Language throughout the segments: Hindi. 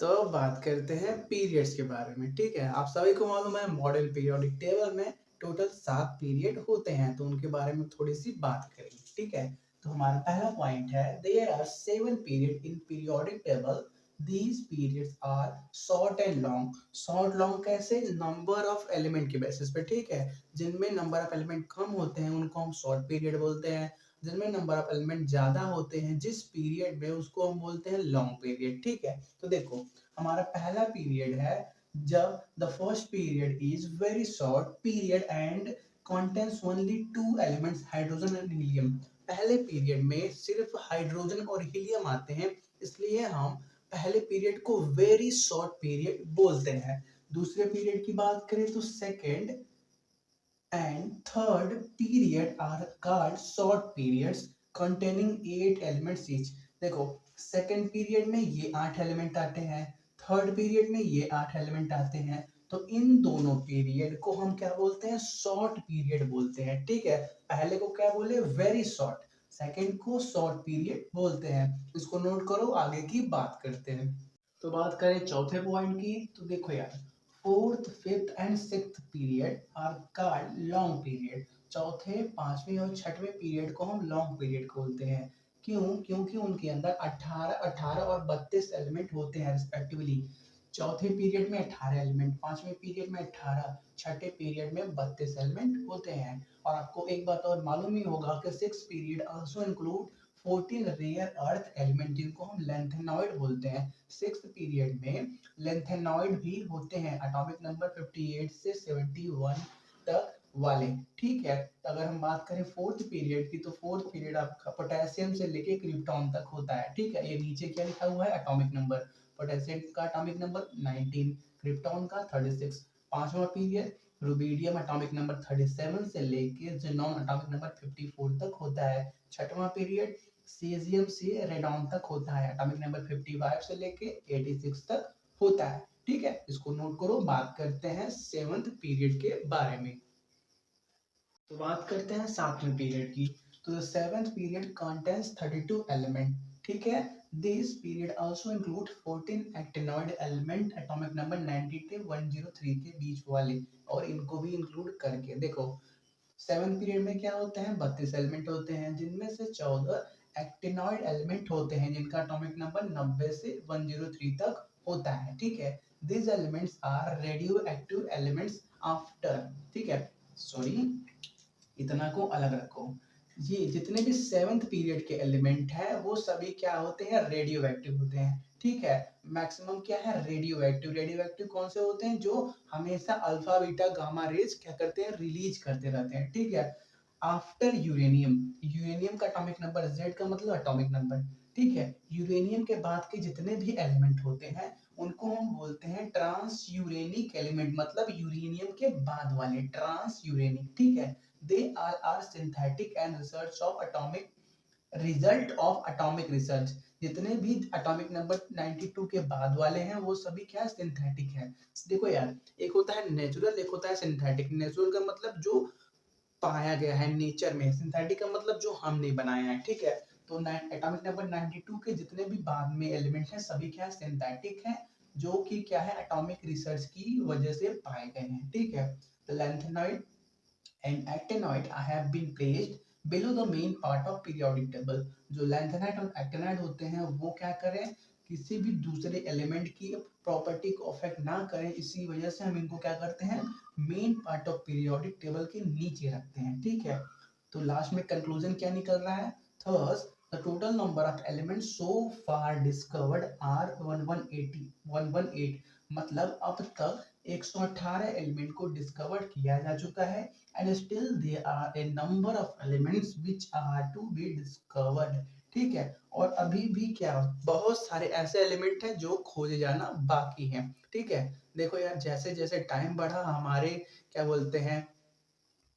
तो अब बात करते हैं पीरियड्स के बारे में। ठीक है, आप सभी को मालूम है मॉडर्न पीरियोडिक टेबल में टोटल 7 पीरियड होते हैं, तो उनके बारे में थोड़ी सी बात करेंगे। ठीक है, तो हमारा पहला पॉइंट है there are 7 period in periodic table. These periods are short and long. Short long कैसे? नंबर ऑफ एलिमेंट के बेसिस पे। ठीक है, जिनमें नंबर ऑफ एलिमेंट कम होते हैं उनको हम शॉर्ट पीरियड बोलते हैं, जिनमें नंबर ऑफ एलिमेंट ज्यादा होते हैं जिस पीरियड में, उसको हम बोलते हैं लॉन्ग पीरियड। ठीक है, तो देखो हमारा पहला पीरियड है जब the first period is very short period and contains only two elements hydrogen and helium. पहले पीरियड में सिर्फ हाइड्रोजन और हीलियम आते हैं, इसलिए हम पहले पीरियड को वेरी शॉर्ट पीरियड बोलते हैं। दूसरे पीरियड की बात करें तो second and third period are called short periods containing 8 elements each। देखो सेकेंड पीरियड में ये 8 एलिमेंट आते हैं, थर्ड पीरियड में ये 8 एलिमेंट आते हैं, तो इन दोनों पीरियड को हम क्या बोलते हैं? शॉर्ट पीरियड बोलते हैं। ठीक है, पहले को क्या बोले? वेरी शॉर्ट, सेकेंड को शॉर्ट पीरियड बोलते हैं। इसको नोट करो, आगे की बात करते हैं। तो बात करें चौथे पॉइंट की, तो देखो यार, fourth fifth and sixth period are called long period. चौथे पांचवें और छठवें पीरियड को हम लॉन्ग पीरियड बोलते हैं। क्यों? क्योंकि उनके अंदर 18 18 और 32 एलिमेंट होते हैं रिस्पेक्टिवली। चौथे पीरियड में 18 एलिमेंट, पांचवें पीरियड में 18, छठे पीरियड में 32 एलिमेंट होते हैं। और आपको एक बात और मालूम ही होगा कि six period also include 14 rare earth element जिनको हम लेंथेनॉइड बोलते हैं। सिक्स्थ पीरियड में लेंथेनॉइड भी होते हैं, एटॉमिक नंबर 58 से 71 तक वाले। ठीक है, अगर हम बात करें फोर्थ पीरियड की, तो फोर्थ पीरियड आपका पोटेशियम से लेके क्रिप्टॉन तक होता है। ठीक है, ये नीचे क्या लिखा हुआ है? Atomic number. पोटेशियम का एटॉमिक नंबर 19, क्रिप्टॉन का 36। पांचवा पीरियड रुबीडियम एटॉमिक नंबर 37 से लेके ज़ेनॉन एटॉमिक नंबर 54 तक होता है। छठवां पीरियड सीजियम से रेडॉन तक होता है, एटॉमिक नंबर 55 से लेके 86 तक होता है। ठीक है, इसको नोट करो। बात करते हैं सेवंथ पीरियड के बारे में। तो बात करते हैं सातवें पीरियड की, तो सेवंथ पीरियड कंटेन्स 32 एलिमेंट। ठीक है, this period also include 14 actinoid element atomic number 90 से 103 के बीच वाले, और इनको भी इंक्लूड करके देखो। सेवन पीरियड में क्या होते हैं? 32 एलिमेंट होते हैं, जिनमें से 14 एक्टिनॉइड एलिमेंट होते हैं जिनका एटॉमिक नंबर 90 से 103 तक होता है। ठीक है, these elements are radioactive elements after. ठीक है, सॉरी, इतना को अलग रखो। ये जितने भी सेवंथ पीरियड के एलिमेंट हैं वो सभी क्या होते हैं? रेडियो एक्टिव होते हैं। ठीक है, मैक्सिमम क्या है? Radio active. रेडियो एक्टिव कौन से होते हैं? जो हमेशा अल्फा बीटा गामा रेज क्या करते हैं? रिलीज करते रहते हैं। ठीक है, आफ्टर यूरेनियम, यूरेनियम का एटॉमिक नंबर, जेड का मतलब एटॉमिक नंबर। ठीक है, यूरेनियम के बाद के जितने भी एलिमेंट होते हैं उनको हम बोलते हैं ट्रांस यूरेनिक एलिमेंट, मतलब यूरेनियम के बाद वाले ट्रांस यूरेनिक। ठीक है, they are synthetic and research of atomic result of atomic research। जितने भी एटॉमिक नंबर 92 के बाद वाले हैं वो सभी क्या सिंथेटिक है। देखो यार, एक होता है नेचुरल, एक होता है सिंथेटिक। नेचुरल का मतलब जो पाया गया है नेचर में, सिंथेटिक का मतलब जो हमने बनाया है। ठीक है, तो एटॉमिक नंबर 92 के जितने भी बाद में एलिमेंट हैं सभी क्या सिंथेटिक हैं, जो कि क्या है? एटॉमिक रिसर्च की वजह से पाए गए हैं। ठीक है, तो lanthanoid and actinide have been placed below the main part of periodic table। जो लैंथेनाइड और एक्टिनाइड होते हैं वो क्या करें? किसी भी दूसरे एलिमेंट की प्रॉपर्टी को अफेक्ट ना करें, इसी वजह से हम इनको क्या करते हैं? Main part of periodic table के नीचे रखते हैं। ठीक है, तो लास्ट में कंक्लूजन क्या निकल रहा है? Thus the total number of elements so far discovered are 118, मतलब अब तक 118 एलिमेंट को डिस्कवर किया जा चुका है, and still there are a number of elements which are to be discovered। ठीक है, और अभी भी क्या बहुत सारे ऐसे एलिमेंट हैं जो खोजे जाना बाकी हैं। ठीक है, देखो यार, जैसे जैसे टाइम बढ़ा हमारे क्या बोलते हैं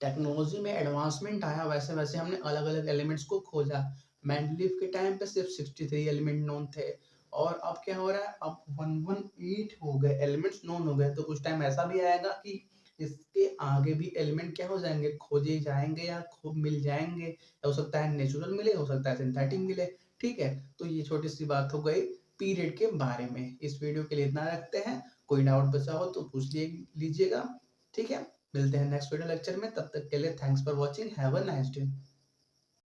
टेक्नोलॉजी में एडवांसमेंट आया, वैसे वैसे हमने अलग अलग एलिमेंट्स को खोजा। मेंडलीव के टाइम पे सिर्फ 63 एलिमेंट नोन थे, और अब क्या हो रहा है? अब 118 हो गए, एलिमेंट्स नोन हो गए। तो कुछ टाइम ऐसा भी आएगा कि इसके आगे भी एलिमेंट क्या हो जाएंगे? खोजे जाएंगे या खूब मिल जाएंगे। हो सकता है नेचुरल मिले, हो सकता है सिंथेटिक मिले। ठीक है, तो ये छोटी सी बात हो गई पीरियड के बारे में। इस वीडियो के लिए इतना रखते हैं, कोई डाउट बचा हो तो पूछ लीजिएगा, ठीक है। मिलते हैं नेक्स्ट वीडियो लेक्चर में, तब तक के लिए thanks for watching, have a nice day.